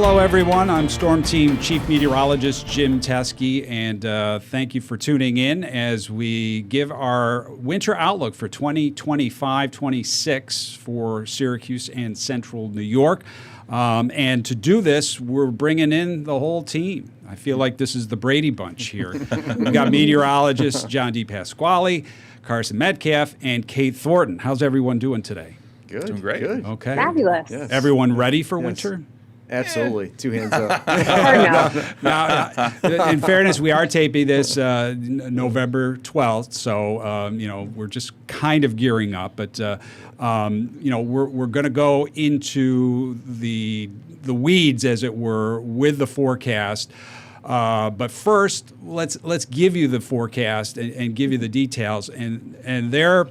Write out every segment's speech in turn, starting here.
Hello, everyone. I'm Storm Team Chief Meteorologist Jim Teskey, and thank you for tuning in as we give our winter outlook for 2025-26 for Syracuse and Central New York. And to do this, we're bringing in the whole team. I feel like this is the Brady Bunch here. We've got meteorologists John D. Pasquale, Carson Metcalf, and Kate Thornton. How's everyone doing today? Good. Doing great. Good. Okay. Fabulous. Yes. Everyone ready for winter? Absolutely. 2 hands up. Now, in fairness, we are taping this November 12th, so we're just kind of gearing up. But we're going to go into the weeds, as it were, with the forecast. But first, let's give you the forecast and give you the details. And there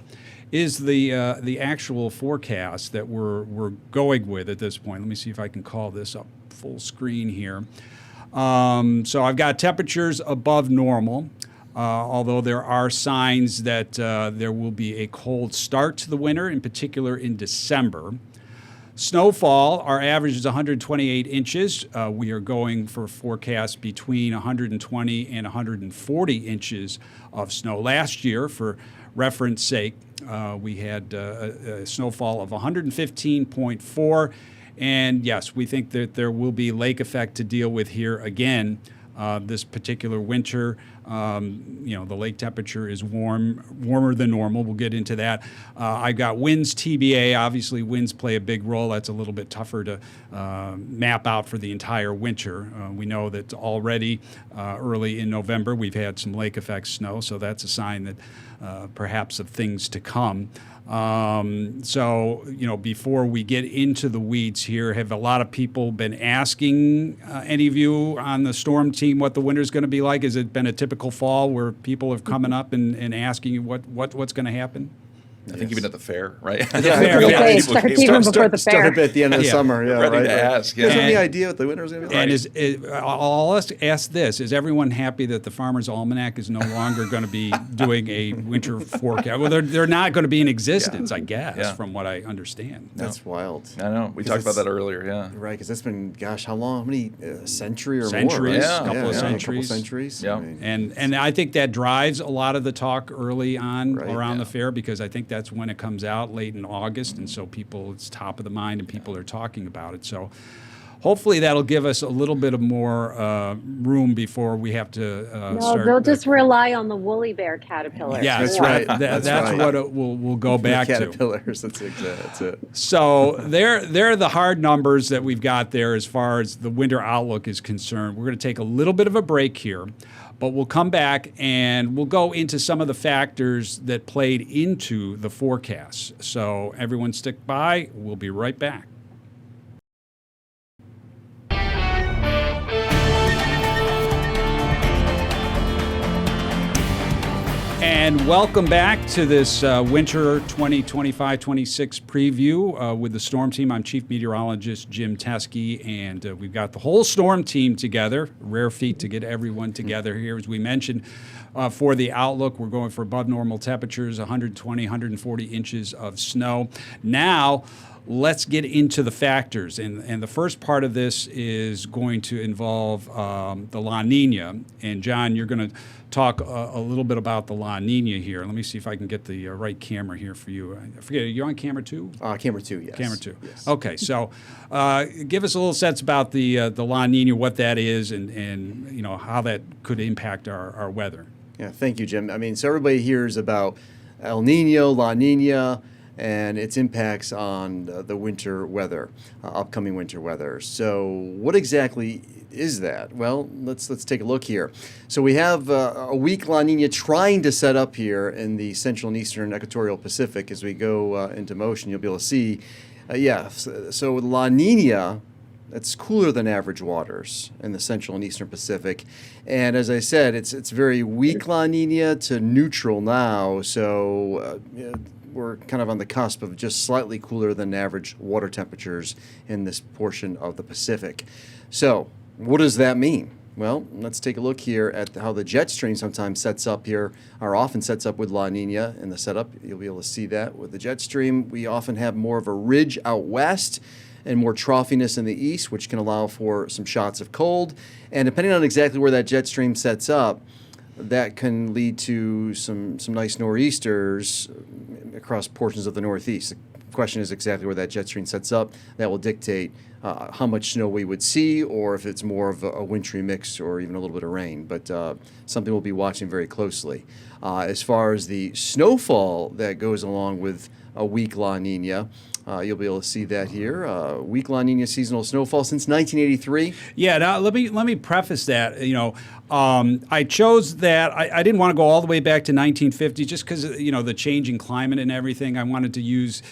is the actual forecast that we're going with at this point. Let me see if I can call this up full screen here. So I've got temperatures above normal, although there are signs that there will be a cold start to the winter, in particular in December. Snowfall, our average is 128 inches. We are going for forecast between 120 and 140 inches of snow. Last year, for reference sake, we had a snowfall of 115.4, and yes, we think that there will be lake effect to deal with here again this particular winter. The lake temperature is warmer than normal. We'll get into that. I got winds TBA. Obviously, winds play a big role. That's a little bit tougher to map out for the entire winter. We know that already early in November we've had some lake effect snow, so that's a sign that perhaps of things to come. Before we get into the weeds here, have a lot of people been asking any of you on the Storm team what the winter's going to be like? Has it been a typical fall where people have coming up and asking you what's going to happen? I think even at the fair, right? It starts even before the fair. Start at the end of the summer, ready to ask. You guys have any idea what the winter's going to be like? And I'll ask this: is everyone happy that the Farmer's Almanac is no longer going to be doing a winter forecast? Well, they're not going to be in existence, I guess, from what I understand. That's wild. I know. We talked about that earlier. Yeah. Right, because that's been, gosh, how long? How many century or centuries, more? Right? Couple of A couple centuries. centuries. Yeah. And I think that drives a lot of the talk early on Right, around the fair, because I think that's when it comes out late in August, and so it's top of the mind and people are talking about it. So hopefully that'll give us a little bit of more room before we have to start. They'll just rely on the woolly bear caterpillars. Yeah, That's right. That's right. what we'll go back to. Caterpillars, that's it. So they're the hard numbers that we've got there as far as the winter outlook is concerned. We're going to take a little bit of a break here, but we'll come back and we'll go into some of the factors that played into the forecast. So everyone stick by. We'll be right back. And welcome back to this winter 2025-26 preview with the Storm team. I'm Chief Meteorologist Jim Teskey, and we've got the whole Storm team together. Rare feat to get everyone together here. As we mentioned, for the outlook, we're going for above normal temperatures, 120, 140 inches of snow. Now, let's get into the factors. And the first part of this is going to involve the La Niña. And John, you're going to talk a little bit about the La Niña here. Let me see if I can get the right camera here for you. I forget, are you on camera 2? Camera 2, yes. Camera 2. Yes. Okay, so give us a little sense about the La Niña, what that is, and how that could impact our weather. Yeah, thank you, Jim. I mean, so everybody hears about El Nino, La Niña, and its impacts on the winter weather, upcoming winter weather. So what exactly is that? Well, let's take a look here. So we have a weak La Niña trying to set up here in the central and eastern equatorial Pacific. As we go into motion, you'll be able to see, so La Niña, that's cooler than average waters in the central and eastern Pacific. And as I said, it's very weak La Niña to neutral now. So we're kind of on the cusp of just slightly cooler than average water temperatures in this portion of the Pacific. So what does that mean? Well, let's take a look here at how the jet stream sometimes sets up here, or often sets up with La Niña in the setup. You'll be able to see that with the jet stream. We often have more of a ridge out west, and more troughiness in the east, which can allow for some shots of cold. And depending on exactly where that jet stream sets up, that can lead to some nice nor'easters across portions of the northeast. The question is exactly where that jet stream sets up. That will dictate how much snow we would see, or if it's more of a wintry mix or even a little bit of rain. But something we'll be watching very closely. As far as the snowfall that goes along with a weak La Nina, you'll be able to see that here. Weak La Nina seasonal snowfall since 1983. Yeah, now let me preface that. I chose that. I didn't want to go all the way back to 1950 just because the changing climate and everything. I wanted to use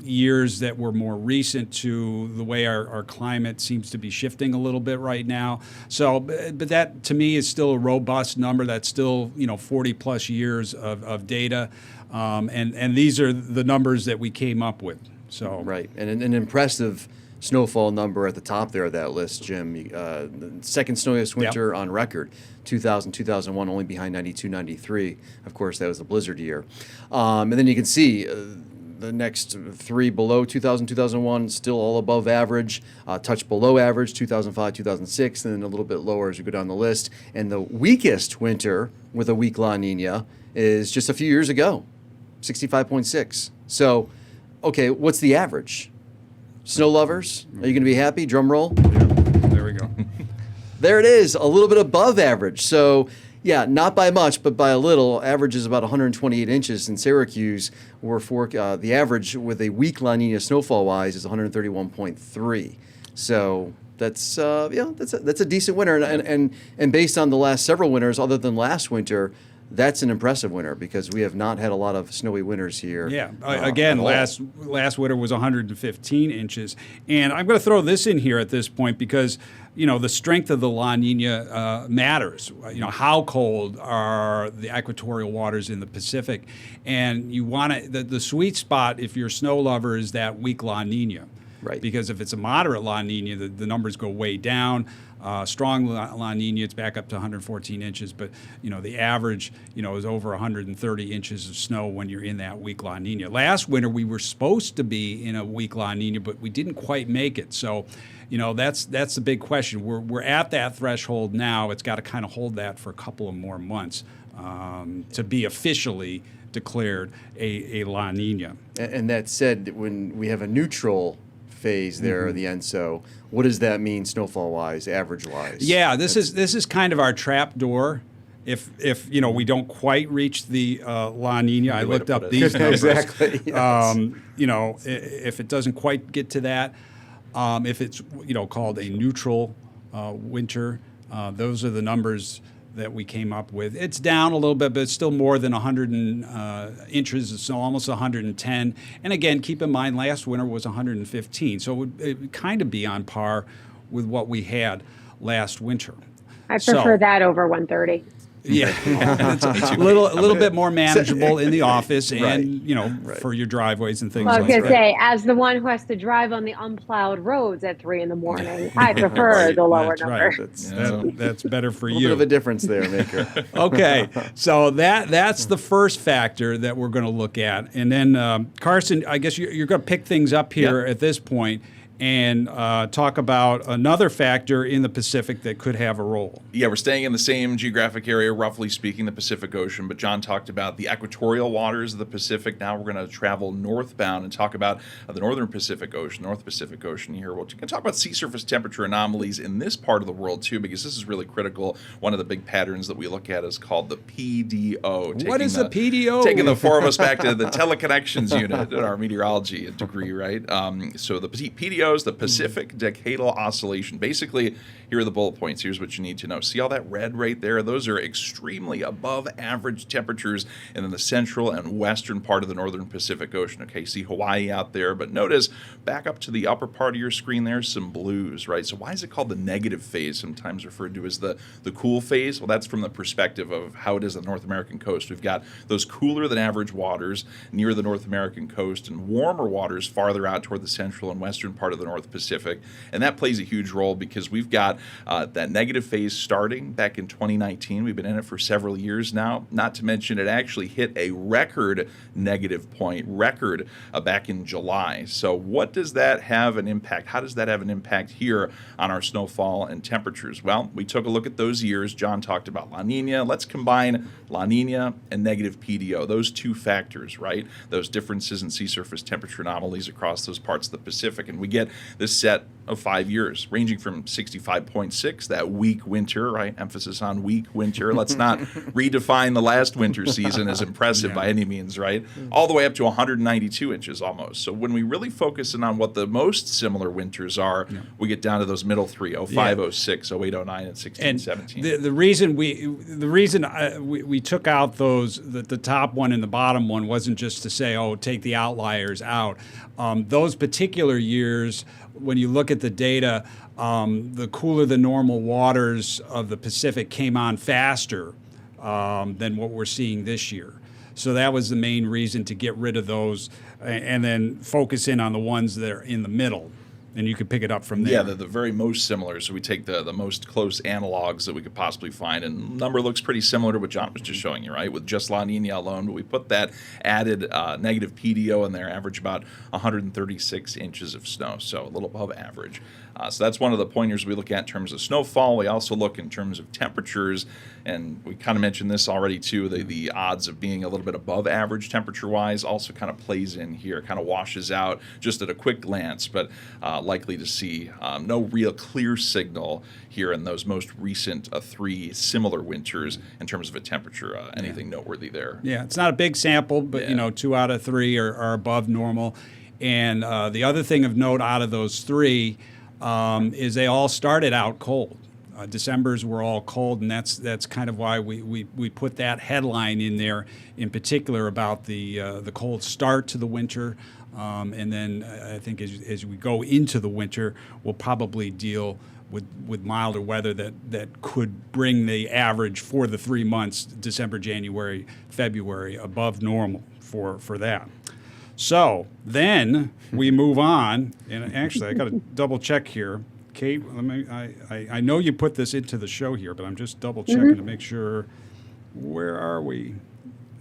years that were more recent to the way our climate seems to be shifting a little bit right now. So, but that to me is still a robust number. That's still 40 plus years of data, and these are the numbers that we came up with. So right, and an impressive snowfall number at the top there of that list, Jim. The second snowiest winter on record, 2000, 2001, only behind 92, 93. Of course, that was the blizzard year. And then you can see the next three below 2000, 2001, still all above average, touch below average, 2005, 2006, and then a little bit lower as you go down the list. And the weakest winter with a weak La Nina is just a few years ago, 65.6. So, okay, what's the average? Snow lovers, are you going to be happy? Drum roll. there we go. There it is, a little bit above average. So, yeah, not by much, but by a little. Average is about 128 inches in Syracuse. The average with a weak La Nina snowfall-wise is 131.3. So that's a decent winter. And based on the last several winters, other than last winter, that's an impressive winter because we have not had a lot of snowy winters here. Yeah, again, last winter was 115 inches. And I'm going to throw this in here at this point because, the strength of the La Nina matters. How cold are the equatorial waters in the Pacific? And you want the sweet spot, if you're a snow lover, is that weak La Nina. Right. Because if it's a moderate La Nina, the numbers go way down. Strong La Nina, it's back up to 114 inches, but the average, is over 130 inches of snow when you're in that weak La Nina. Last winter we were supposed to be in a weak La Nina, but we didn't quite make it. So, that's the big question. We're at that threshold now. It's got to kind of hold that for a couple of more months to be officially declared a La Nina. And that said, when we have a neutral phase there at the end, so what does that mean snowfall-wise, average-wise? Yeah, this is kind of our trap door. If we don't quite reach the La Nina, I looked up these numbers. Exactly. Yes. If it doesn't quite get to that, if it's called a neutral winter, those are the numbers that we came up with. It's down a little bit, but it's still more than 100 inches of snow, almost 110. And again, keep in mind, last winter was 115. So it would kind of be on par with what we had last winter. I prefer that over 130. Yeah, it's a little bit more manageable in the office and, for your driveways and things Well, I like was that. going to say, as the one who has to drive on the unplowed roads at 3 in the morning, I prefer the lower That's number. right. That's better for A you. little bit of a difference there, Maker. Okay, so that's the first factor that we're going to look at. And then, Carson, I guess you're going to pick things up here at this point and talk about another factor in the Pacific that could have a role. Yeah, we're staying in the same geographic area, roughly speaking, the Pacific Ocean, but John talked about the equatorial waters of the Pacific. Now we're going to travel northbound and talk about the northern Pacific Ocean, North Pacific Ocean here. We're going to talk about sea surface temperature anomalies in this part of the world, too, because this is really critical. One of the big patterns that we look at is called the PDO. What is the PDO? Taking the four of us back to the teleconnections unit in our meteorology degree, right? So the PDO is the Pacific Decadal Oscillation. Basically, here are the bullet points. Here's what you need to know. See all that red right there? Those are extremely above average temperatures in the central and western part of the northern Pacific Ocean. Okay, see Hawaii out there, but notice back up to the upper part of your screen there's some blues, right? So why is it called the negative phase, sometimes referred to as the cool phase? Well, that's from the perspective of how it is on the North American coast. We've got those cooler than average waters near the North American coast and warmer waters farther out toward the central and western part of the North Pacific. And that plays a huge role because we've got that negative phase starting back in 2019. We've been in it for several years now. Not to mention it actually hit a record negative point, back in July. So what does that have an impact? How does that have an impact here on our snowfall and temperatures? Well, we took a look at those years. John talked about La Nina. Let's combine La Nina and negative PDO, those two factors, right? Those differences in sea surface temperature anomalies across those parts of the Pacific. And we get this set of 5 years, ranging from 65.6, that weak winter, right? Emphasis on weak winter. Let's not redefine the last winter season as impressive by any means, right? All the way up to 192 inches almost. So when we really focus in on what the most similar winters are, we get down to those middle three, 05, 06, 08, 09, and 16, 17. The reason we took out the top one and the bottom one wasn't just to say, oh, take the outliers out. Those particular years, when you look at the data, the cooler than normal waters of the Pacific came on faster than what we're seeing this year. So that was the main reason to get rid of those and then focus in on the ones that are in the middle. And you could pick it up from there. Yeah, they're the very most similar. So we take the most close analogs that we could possibly find. And the number looks pretty similar to what John was just showing you, right? With just La Nina alone. But we put that added negative PDO in there, average about 136 inches of snow. So a little above average. So that's one of the pointers we look at in terms of snowfall. We also look in terms of temperatures. And we kind of mentioned this already, too. The odds of being a little bit above average temperature-wise also kind of plays in here, kind of washes out just at a quick glance. But likely to see no real clear signal here in those most recent 3 similar winters in terms of a temperature, anything noteworthy there. Yeah, it's not a big sample, but 2 out of 3 are above normal. And the other thing of note out of those 3 is they all started out cold. Decembers were all cold, and that's kind of why we put that headline in there in particular about the cold start to the winter. And then I think as we go into the winter, we'll probably deal with milder weather that could bring the average for the 3 months, December, January, February, above normal for that. So then we move on, and actually I got to double check here. Kate, I know you put this into the show here, but I'm just double checking to make sure. Where are we?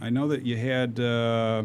I know that you had. I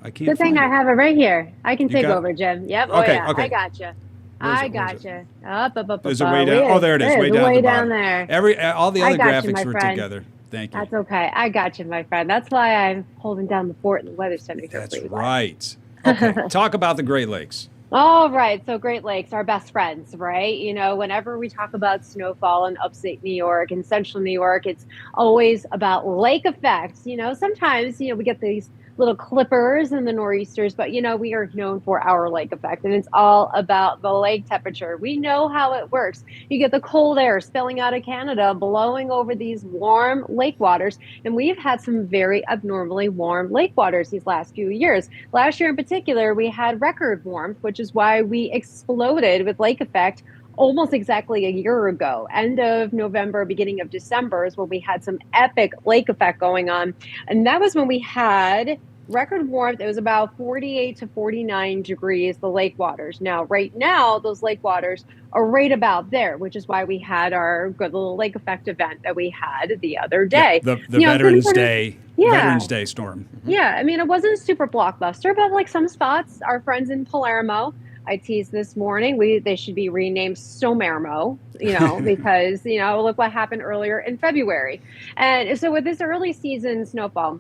can't. Good thing I have it right here. I can take got over, Jim. Yep. Okay, Oh yeah. okay. I gotcha. I gotcha. Up. There's a way down. Oh, there it is. Way down. Way the down bottom. there. All the I other got you, graphics my were friend. together. Thank you. That's okay. I got you, my friend. That's why I'm holding down the fort in the Weather Center. That's right. Okay. Talk about the Great Lakes. All right. So Great Lakes, our best friends, right? Whenever we talk about snowfall in upstate New York and central New York, it's always about lake effects. Sometimes, we get these little clippers and the nor'easters, but we are known for our lake effect, and it's all about the lake temperature. We know how it works. You get the cold air spilling out of Canada, blowing over these warm lake waters, and we've had some very abnormally warm lake waters these last few years. Last year in particular, we had record warmth, which is why we exploded with lake effect almost exactly a year ago. End of November, beginning of December is when we had some epic lake effect going on. And that was when we had record warmth. It was about 48 to 49 degrees, the lake waters. Now, right now, those lake waters are right about there, which is why we had our good little lake effect event that we had the other day. Yeah, the Veterans Day storm. Yeah, it wasn't super blockbuster, but like some spots, our friends in Palermo, I teased this morning, they should be renamed Stomermo, because, look what happened earlier in February. And so with this early season snowfall,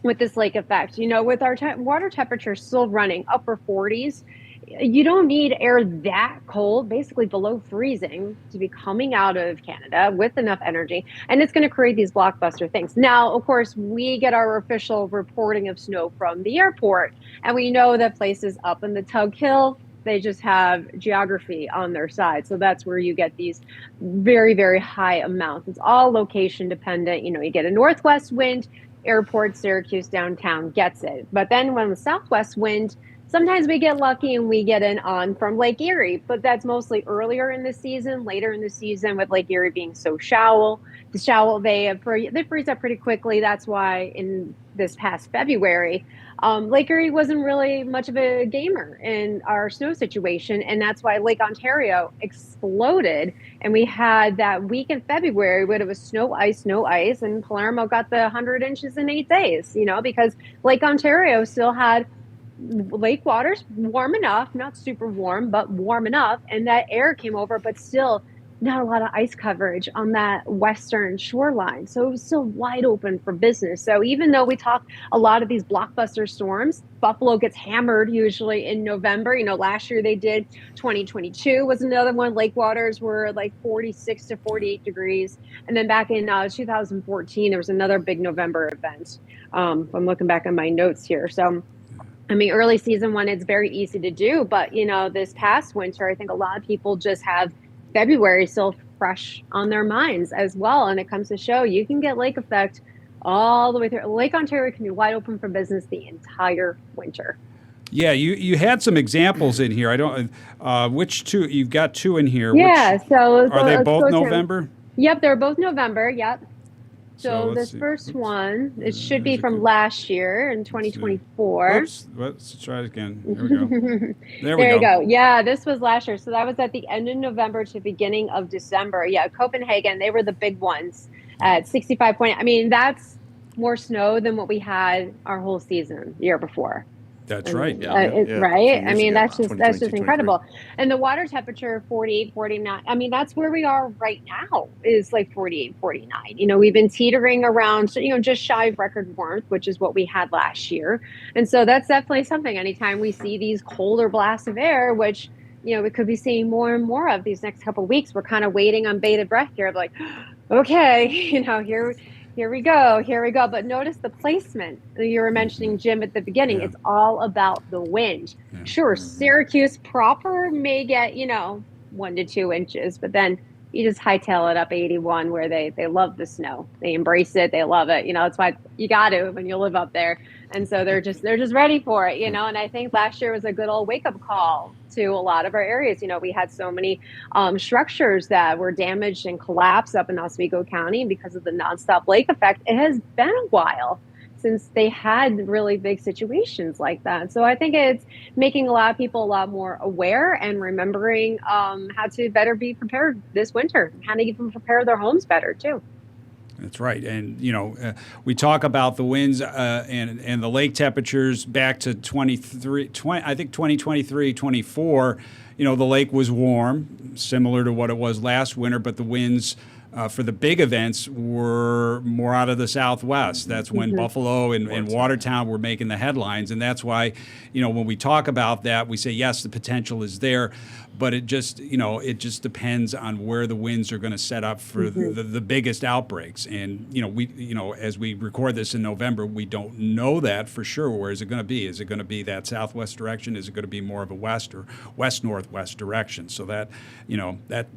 with this lake effect, with our water temperature still running upper 40s, you don't need air that cold, basically below freezing, to be coming out of Canada with enough energy. And it's going to create these blockbuster things. Now, of course, we get our official reporting of snow from the airport, and we know that places up in the Tug Hill, they just have geography on their side. So that's where you get these very, very high amounts. It's all location dependent. You get a northwest wind, airport, Syracuse, downtown gets it. But then when the southwest wind sometimes we get lucky and we get an on from Lake Erie, but that's mostly earlier in the season, later in the season with Lake Erie being so shallow. The shallow, they freeze up pretty quickly. That's why in this past February, Lake Erie wasn't really much of a gamer in our snow situation, and that's why Lake Ontario exploded. And we had that week in February when it was snow, ice, and Palermo got the 100 inches in 8 days, because Lake Ontario still had lake water's warm enough, not super warm, but warm enough. And that air came over, but still not a lot of ice coverage on that western shoreline. So it was still wide open for business. So even though we talk a lot of these blockbuster storms, Buffalo gets hammered usually in November. Last year they did. 2022 was another one. Lake waters were like 46 to 48 degrees. And then back in 2014, there was another big November event. I'm looking back on my notes here. So early season one, it's very easy to do. But, this past winter, I think a lot of people just have February still fresh on their minds as well. And it comes to show you can get lake effect all the way through. Lake Ontario can be wide open for business the entire winter. Yeah, you had some examples in here. I don't, which two? You've got two in here. Yeah, are they both November? Yep, they're both November. Yep. So this see. first one, it should be from last year in 2024. Oops, let's try it again. There we go. There you go. Yeah, this was last year. So that was at the end of November to beginning of December. Yeah, Copenhagen, they were the big ones at 65 point. That's more snow than what we had our whole season the year before. That's right. Right. That's just incredible. And the water temperature, 48, 49. That's where we are right now, is like 48, 49. We've been teetering around, just shy of record warmth, which is what we had last year. And so that's definitely something. Anytime we see these colder blasts of air, which, we could be seeing more and more of these next couple of weeks, we're kind of waiting on bated breath here, like, okay, here we go. But notice the placement. You were mentioning, Jim, at the beginning. Yeah. It's all about the wind. Yeah. Sure, Syracuse proper may get, 1 to 2 inches, but then you just hightail it up 81 where they love the snow. They embrace it. They love it. It's why you got to when you live up there. And so they're just ready for it, And I think last year was a good old wake-up call to a lot of our areas. We had so many structures that were damaged and collapsed up in Oswego County because of the nonstop lake effect. It has been a while since they had really big situations like that. So I think it's making a lot of people a lot more aware and remembering how to better be prepared this winter, how to even prepare their homes better too. That's right. And, we talk about the winds and the lake temperatures back to 2023, 24. The lake was warm, similar to what it was last winter, but the winds for the big events were more out of the southwest. That's when Buffalo and Watertown were making the headlines. And that's why, when we talk about that, we say, yes, the potential is there. But it just depends on where the winds are going to set up for the biggest outbreaks. And, as we record this in November, we don't know that for sure. Where is it going to be? Is it going to be that southwest direction? Is it going to be more of a west or west-northwest direction? So that,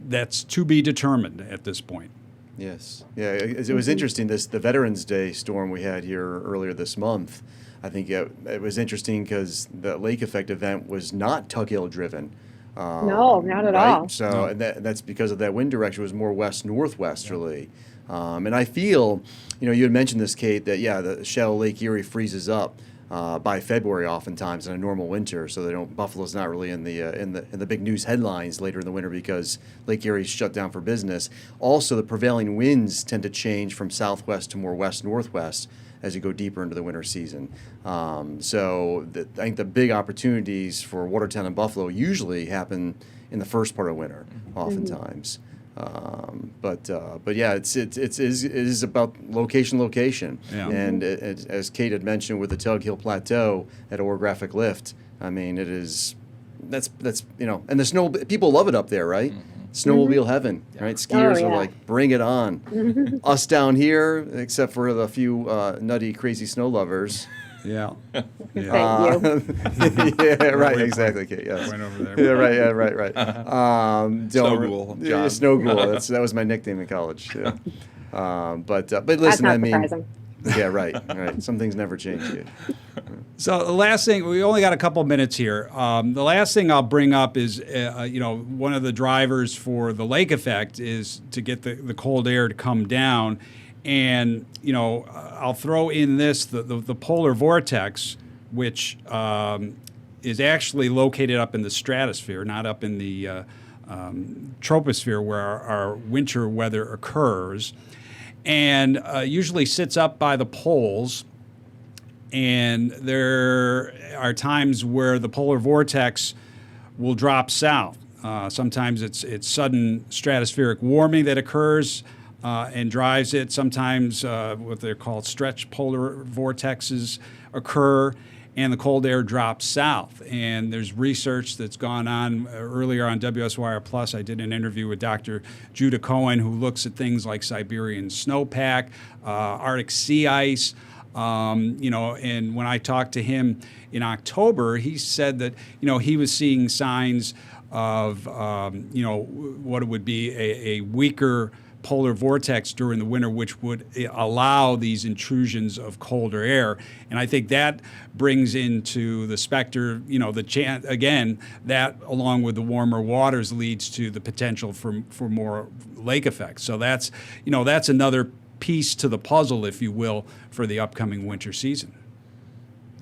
that's to be determined at this point. Yes. Yeah, it was interesting, the Veterans Day storm we had here earlier this month. I think it was interesting because the lake effect event was not Tug Hill driven. No, not at all. So and that's because of that wind direction. It was more west-northwesterly. And I feel, you had mentioned this, Kate, that, the shallow Lake Erie freezes up by February oftentimes in a normal winter. So Buffalo's not really in the big news headlines later in the winter because Lake Erie's shut down for business. Also, the prevailing winds tend to change from southwest to more west-northwest as you go deeper into the winter season. I think the big opportunities for Watertown and Buffalo usually happen in the first part of winter, oftentimes. But it is about location. Yeah. And as Kate had mentioned with the Tug Hill Plateau at Orographic Lift, it is and the snow, people love it up there, right? Snowmobile heaven, right? Skiers are like, bring it on. Us down here, except for the few nutty, crazy snow lovers. Yeah. Thank you. Yeah, right, exactly, Kate. Yes. Went over there. Yeah, right. Snow Ghoul, John. Yeah, Snow Ghoul. That was my nickname in college. Yeah. But listen, That's not surprising. Yeah, right. Right. Some things never change. So the last thing, we only got a couple minutes here. The last thing I'll bring up is, one of the drivers for the lake effect is to get the cold air to come down. And, I'll throw in this, the polar vortex, which is actually located up in the stratosphere, not up in the troposphere where our winter weather occurs, and usually sits up by the poles. And there are times where the polar vortex will drop south. Sometimes it's sudden stratospheric warming that occurs and drives it. Sometimes what they're called stretch polar vortexes occur, and the cold air drops south. And there's research that's gone on earlier on WSYR Plus. I did an interview with Dr. Judah Cohen, who looks at things like Siberian snowpack, Arctic sea ice. And when I talked to him in October, he said that, he was seeing signs of, what it would be a weaker polar vortex during the winter, which would allow these intrusions of colder air. And I think that brings into the specter, the chance, again, that along with the warmer waters leads to the potential for more lake effects. So that's another piece to the puzzle, if you will, for the upcoming winter season.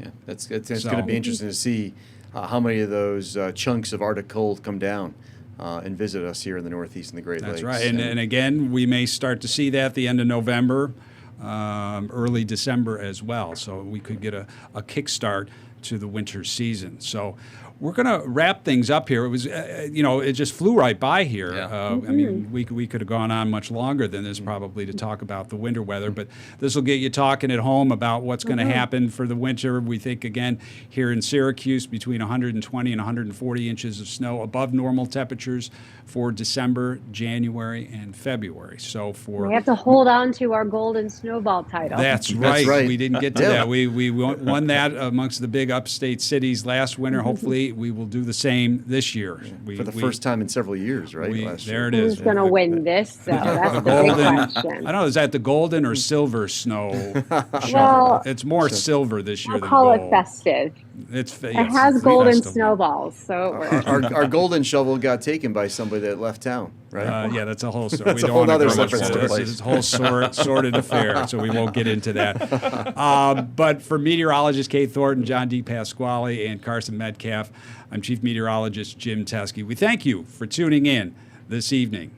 Yeah, it's going to be interesting to see how many of those chunks of Arctic cold come down and visit us here in the Northeast and the Great Lakes. That's right. And again, we may start to see that at the end of November, early December as well. So we could get a kickstart to the winter season. So we're going to wrap things up here. It was, it just flew right by here. Yeah. I mean, we could have gone on much longer than this probably to talk about the winter weather, but this will get you talking at home about what's going to happen for the winter. We think, again, here in Syracuse, between 120 and 140 inches of snow above normal temperatures for December, January, and February. So we have to hold on to our golden snowball title. That's right. We didn't get to that. We won that amongst the big upstate cities last winter. Hopefully, we will do the same this year. For the first time in several years, right? There it is. Who's going to win this? So that's the big question. I don't know, is that the golden or silver snow shovel? Well, It's more silver this year I'll than call gold. it festive. It has golden snowballs, so it works. Our golden shovel got taken by somebody that left town, right? Yeah, that's a whole story. That's a whole other separate story. It's a whole sordid affair, so we won't get into that. But for meteorologist Kate Thornton, John D. Pasquale, and Carson Metcalf, I'm Chief Meteorologist Jim Teskey. We thank you for tuning in this evening.